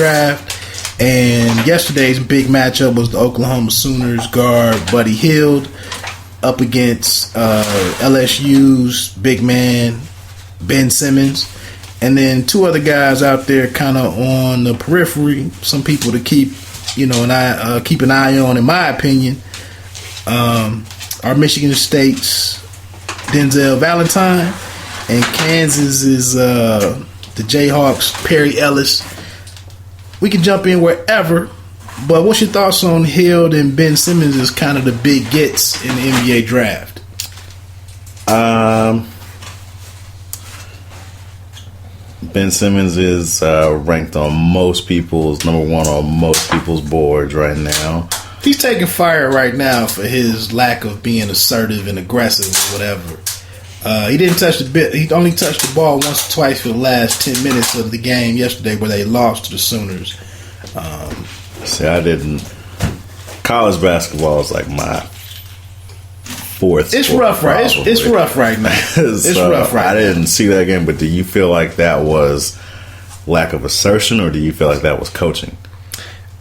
draft. And yesterday's big matchup was the Oklahoma Sooners guard Buddy Hield up against LSU's big man Ben Simmons. And then two other guys out there kind of on the periphery. Some people to keep, keep an eye on, in my opinion. Our Michigan State's Denzel Valentine, and Kansas is the Jayhawks' Perry Ellis. We can jump in wherever, but what's your thoughts on Hield and Ben Simmons as kind of the big gets in the NBA draft? Ben Simmons is ranked on most people's number one on most people's boards right now. He's taking fire right now for his lack of being assertive and aggressive or whatever. He didn't touch the bit. He only touched the ball once or twice for the last 10 minutes of the game yesterday, where they lost to the Sooners. See, I didn't. College basketball is like my fourth. It's rough, right? It's rough right now. It's rough right now. I didn't see that game, but do you feel like that was lack of assertion, or do you feel like that was coaching?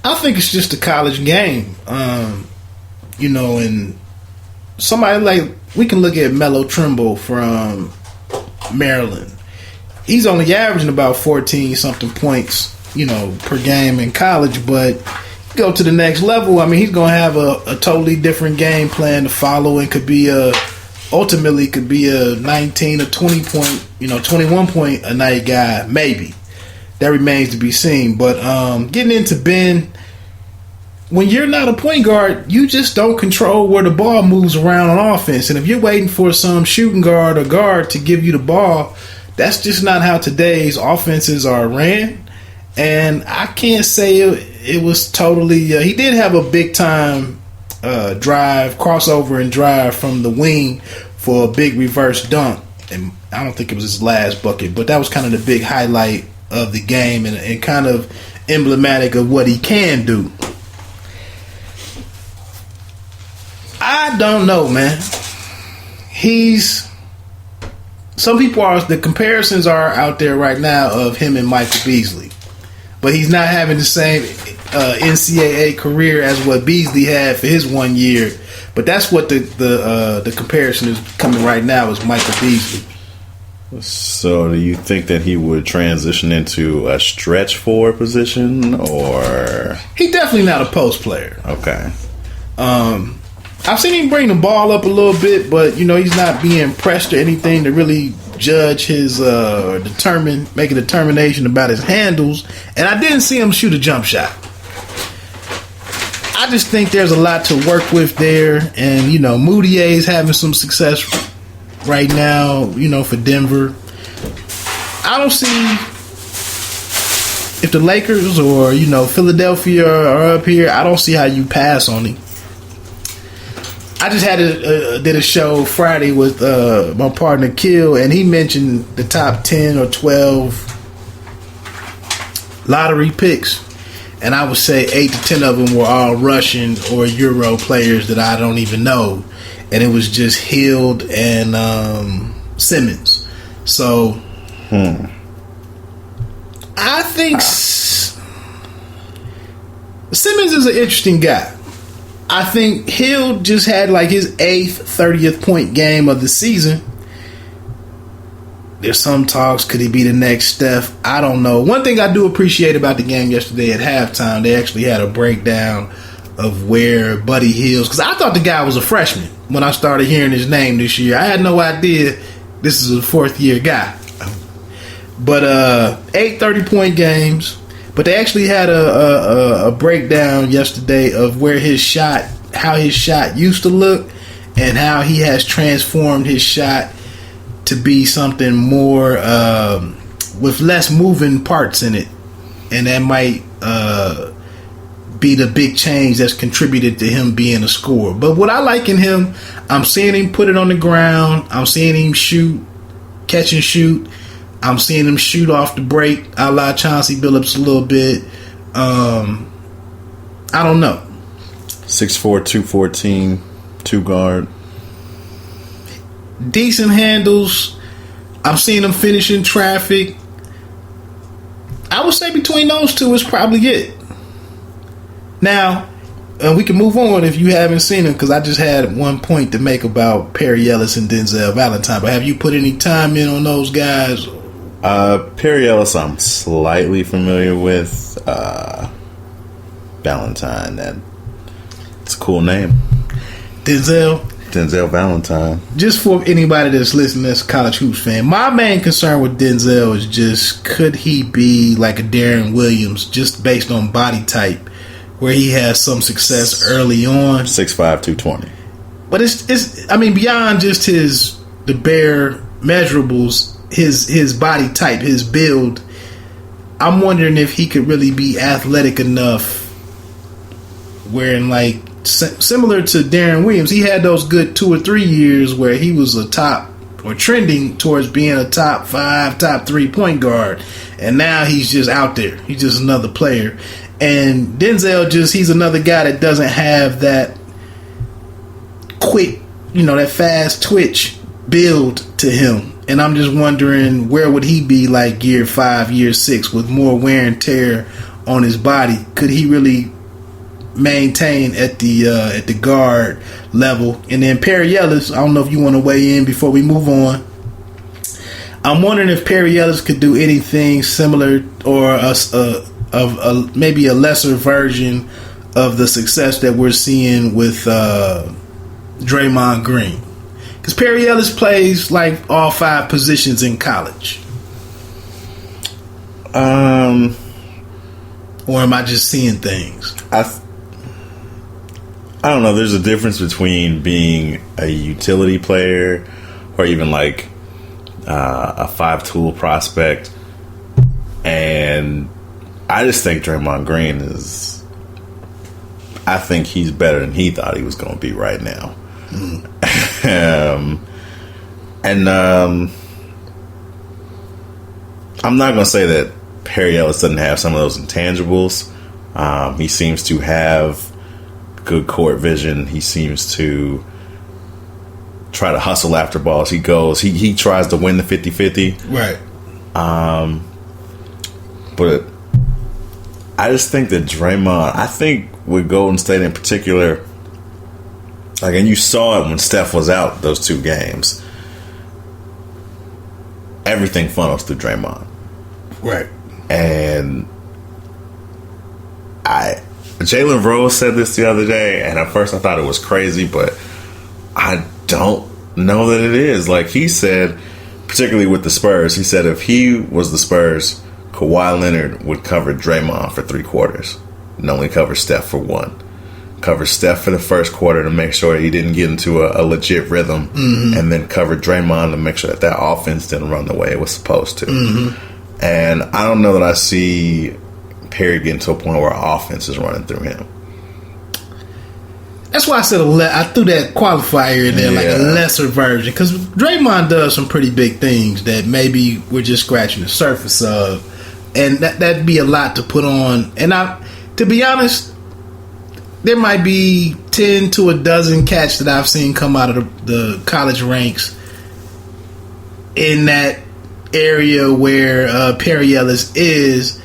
I think it's just a college game, and somebody like, we can look at Melo Trimble from Maryland. He's only averaging about 14-something points, per game in college, but go to the next level. I mean, he's going to have a totally different game plan to follow, and ultimately could be a 19 or 20 point, 21 point a night guy, maybe. That remains to be seen. But getting into Ben, when you're not a point guard, you just don't control where the ball moves around on offense. And if you're waiting for some shooting guard or guard to give you the ball, that's just not how today's offenses are ran. And I can't say it was totally... he did have a big-time crossover and drive from the wing for a big reverse dunk. And I don't think it was his last bucket, but that was kind of the big highlight of the game and kind of emblematic of what he can do. I don't know, man. Some people are... The comparisons are out there right now of him and Michael Beasley. But he's not having the same NCAA career as what Beasley had for his 1 year. But that's what the comparison is coming right now, is Michael Beasley. So do you think that he would transition into a stretch forward position, or... He's definitely not a post player. Okay. I've seen him bring the ball up a little bit, but, he's not being pressed or anything to really judge his make a determination about his handles. And I didn't see him shoot a jump shot. I just think there's a lot to work with there. And, Moutier's having some success right now, for Denver. I don't see, if the Lakers or, Philadelphia are up here, I don't see how you pass on him. I just did a show Friday with my partner Kill, and he mentioned the top 10 or 12 lottery picks, and I would say 8 to 10 of them were all Russian or Euro players that I don't even know, and it was just Hield and Simmons. So I think Simmons is an interesting guy. I think Hield just had like his 8th, 30th point game of the season. There's some talks, could he be the next Steph? I don't know. One thing I do appreciate about the game yesterday at halftime, they actually had a breakdown of where Buddy Hield, because I thought the guy was a freshman when I started hearing his name this year. I had no idea this is a 4th year guy. But 8 30-point games. But they actually had a breakdown yesterday of where how his shot used to look, and how he has transformed his shot to be something more with less moving parts in it, and that might be the big change that's contributed to him being a scorer. But what I like in him, I'm seeing him put it on the ground. I'm seeing him shoot, catch and shoot. I'm seeing him shoot off the break, a la Chauncey Billups a little bit. I don't know. 6'4", 214, 2 guard. Decent handles. I'm seeing him finish in traffic. I would say between those two is probably it. Now, we can move on if you haven't seen him, because I just had one point to make about Perry Ellis and Denzel Valentine. But have you put any time in on those guys? Perry Ellis, I'm slightly familiar with. Valentine, it's a cool name. Denzel Valentine. Just for anybody that's listening that's a college hoops fan, my main concern with Denzel is just, could he be like a Darren Williams, just based on body type, where he has some success early on? 6'5", 220. But it's I mean, beyond just the bare measurables, his body type, his build, I'm wondering if he could really be athletic enough, wherein, like, similar to Darren Williams, he had those good 2 or 3 years where he was a top, or trending towards being a top 5, top 3 point guard, and now he's just out there. He's just another player. And Denzel, he's another guy that doesn't have that quick, that fast twitch build to him. And I'm just wondering, where would he be like year 5, year 6, with more wear and tear on his body? Could he really maintain at the guard level? And then Perry Ellis, I don't know if you want to weigh in before we move on. I'm wondering if Perry Ellis could do anything similar, or maybe a lesser version of the success that we're seeing with Draymond Green. Because Perry Ellis plays like all 5 positions in college. Or am I just seeing things? I don't know. There's a difference between being a utility player, or even like a 5-tool prospect, and I just think Draymond Green I think he's better than he thought he was going to be right now. I'm not going to say that Perry Ellis doesn't have some of those intangibles. He seems to have good court vision. He seems to try to hustle after balls. He tries to win the 50-50. Right. But I just think that Draymond, I think with Golden State in particular, like, and you saw it when Steph was out those 2 games, everything funnels through Draymond. Right. And Jalen Rose said this the other day, and at first I thought it was crazy, but I don't know that it is. Like, he said, particularly with the Spurs, he said if he was the Spurs, Kawhi Leonard would cover Draymond for 3 quarters and only cover Steph for 1. Cover Steph for the first quarter to make sure he didn't get into a legit rhythm, and then cover Draymond to make sure that offense didn't run the way it was supposed to. And I don't know that I see Perry getting to a point where offense is running through him. That's why I said I threw that qualifier in there, like a lesser version, because Draymond does some pretty big things that maybe we're just scratching the surface of, and that'd be a lot to put on. And to be honest, there might be 10 to a dozen cats that I've seen come out of the college ranks in that area where Perry Ellis is.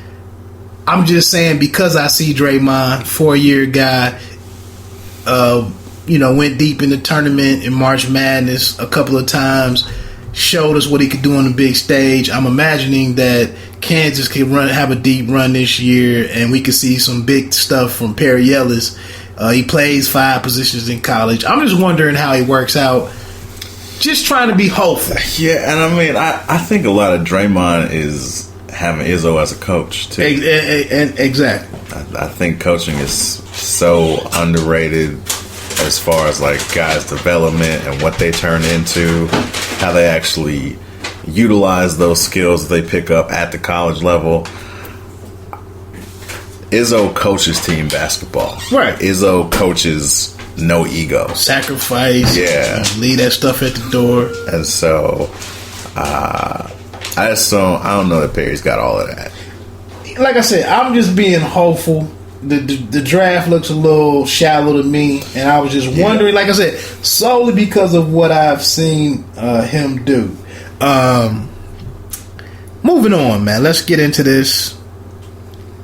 I'm just saying, because I see Draymond, 4-year guy, went deep in the tournament in March Madness a couple of times, showed us what he could do on the big stage. I'm imagining that Kansas could have a deep run this year, and we could see some big stuff from Perry Ellis. He plays 5 positions in college. I'm just wondering how he works out. Just trying to be hopeful. Yeah, and I mean, I think a lot of Draymond is having Izzo as a coach too. Exactly. I think coaching is so underrated as far as like guys' development and what they turn into, how they actually utilize those skills that they pick up at the college level. Izzo coaches team basketball. Right. Izzo coaches no ego. Sacrifice. Yeah. Leave that stuff at the door. And so I don't know that Perry's got all of that. Like I said, I'm just being hopeful. The draft looks a little shallow to me, and I was just wondering, like I said, solely because of what I've seen him do. Moving on, man. Let's get into this.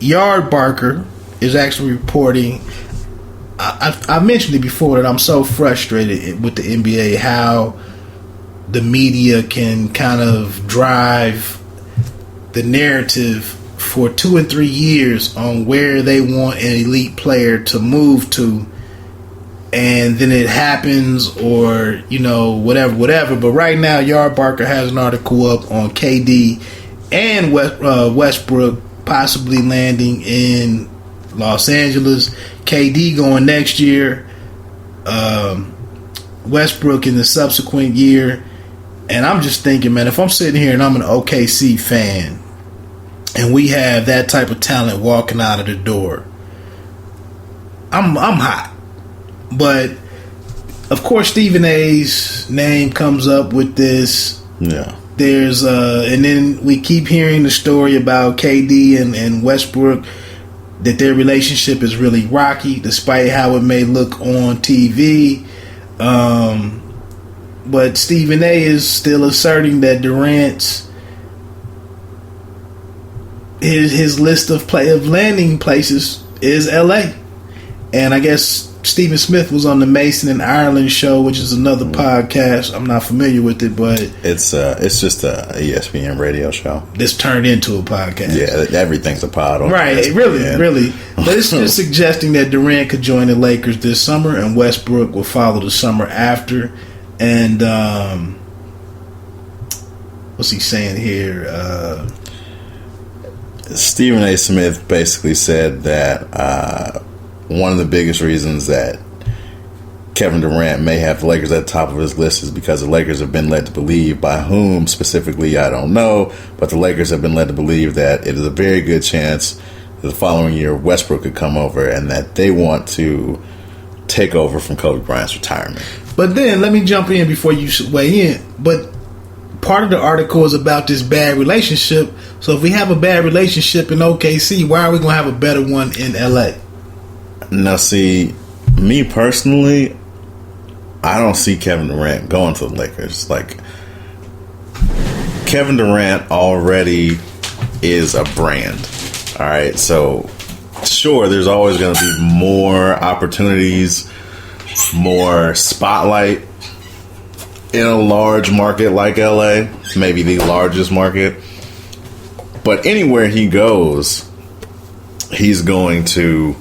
Yardbarker is actually reporting. I mentioned it before that I'm so frustrated with the NBA how the media can kind of drive the narrative for 2 and 3 years on where they want an elite player to move to, and then it happens, or whatever. But right now, Yardbarker has an article up on KD and Westbrook possibly landing in Los Angeles. KD going next year, Westbrook in the subsequent year. And I'm just thinking, man, if I'm sitting here and I'm an OKC fan and we have that type of talent walking out of the door, I'm hot. But of course Stephen A's name comes up with this. Yeah. There's and then we keep hearing the story about KD and Westbrook, that their relationship is really rocky, despite how it may look on TV. But Stephen A is still asserting that Durant's his list of landing places is LA. And I guess Stephen Smith was on the Mason and Ireland show, which is another podcast. I'm not familiar with it, but it's just a ESPN radio show. This turned into a podcast. Yeah, everything's a pod on right, ESPN. really. But it's just suggesting that Durant could join the Lakers this summer and Westbrook will follow the summer after. And what's he saying here? Stephen A. Smith basically said that one of the biggest reasons that Kevin Durant may have the Lakers at the top of his list is because the Lakers have been led to believe, by whom specifically I don't know, but the Lakers have been led to believe that it is a very good chance that the following year Westbrook could come over and that they want to take over from Kobe Bryant's retirement. But then, let me jump in before you weigh in. But part of the article is about this bad relationship. So if we have a bad relationship in OKC, why are we going to have a better one in LA? Now, see, me personally, I don't see Kevin Durant going to the Lakers. Like, Kevin Durant already is a brand. All right, so sure, there's always going to be more opportunities, more spotlight in a large market like LA, maybe the largest market. But anywhere he goes, he's going to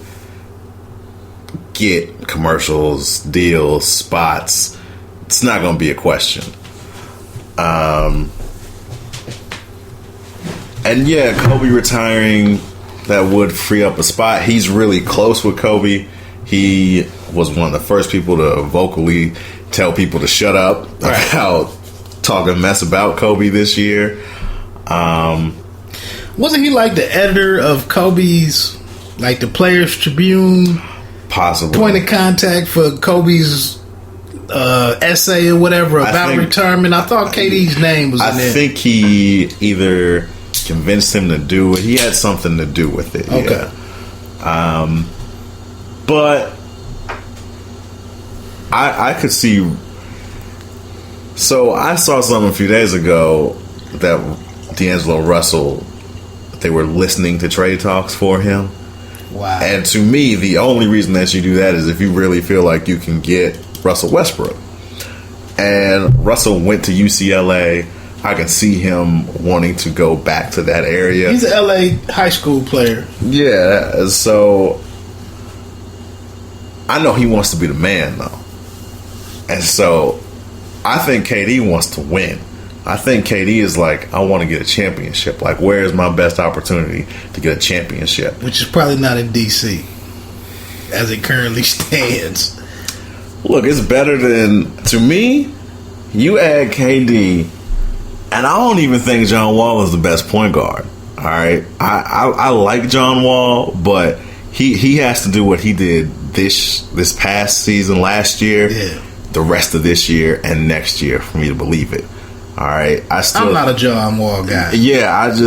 get commercials, deals, spots. It's not going to be a question. And yeah, Kobe retiring, that would free up a spot. He's really close with Kobe. He was one of the first people to vocally tell people to shut up about talking mess about Kobe this year. Wasn't he like the editor of Kobe's, like the Players Tribune? Possibly. Point of contact for Kobe's essay or whatever about retirement. I thought KD's name was in there. I think he either convinced him to do it. He had something to do with it. Okay. Yeah. But I could see. So I saw something a few days ago that D'Angelo Russell, they were listening to trade talks for him. Wow. And to me, the only reason that you do that is if you really feel like you can get Russell Westbrook. And Russell went to UCLA. I can see him wanting to go back to that area. He's an LA high school player. Yeah, so I know he wants to be the man, though. And so I think KD wants to win. I think KD is like, I want to get a championship. Like, where is my best opportunity to get a championship? Which is probably not in D.C. as it currently stands. Look, it's better than, to me, you add KD, and I don't even think John Wall is the best point guard. All right? I like John Wall, but he has to do what he did this past season, last year, the rest of this year, and next year for me to believe it. All right, I'm not a John Wall guy. Yeah, he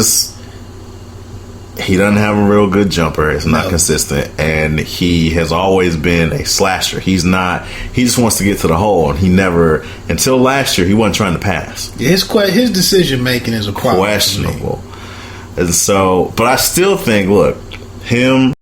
doesn't have a real good jumper. It's not consistent, and he has always been a slasher. He just wants to get to the hole, and he never, until last year, he wasn't trying to pass. Yeah, his decision making is a problem. Questionable. And so, but I still think, look, him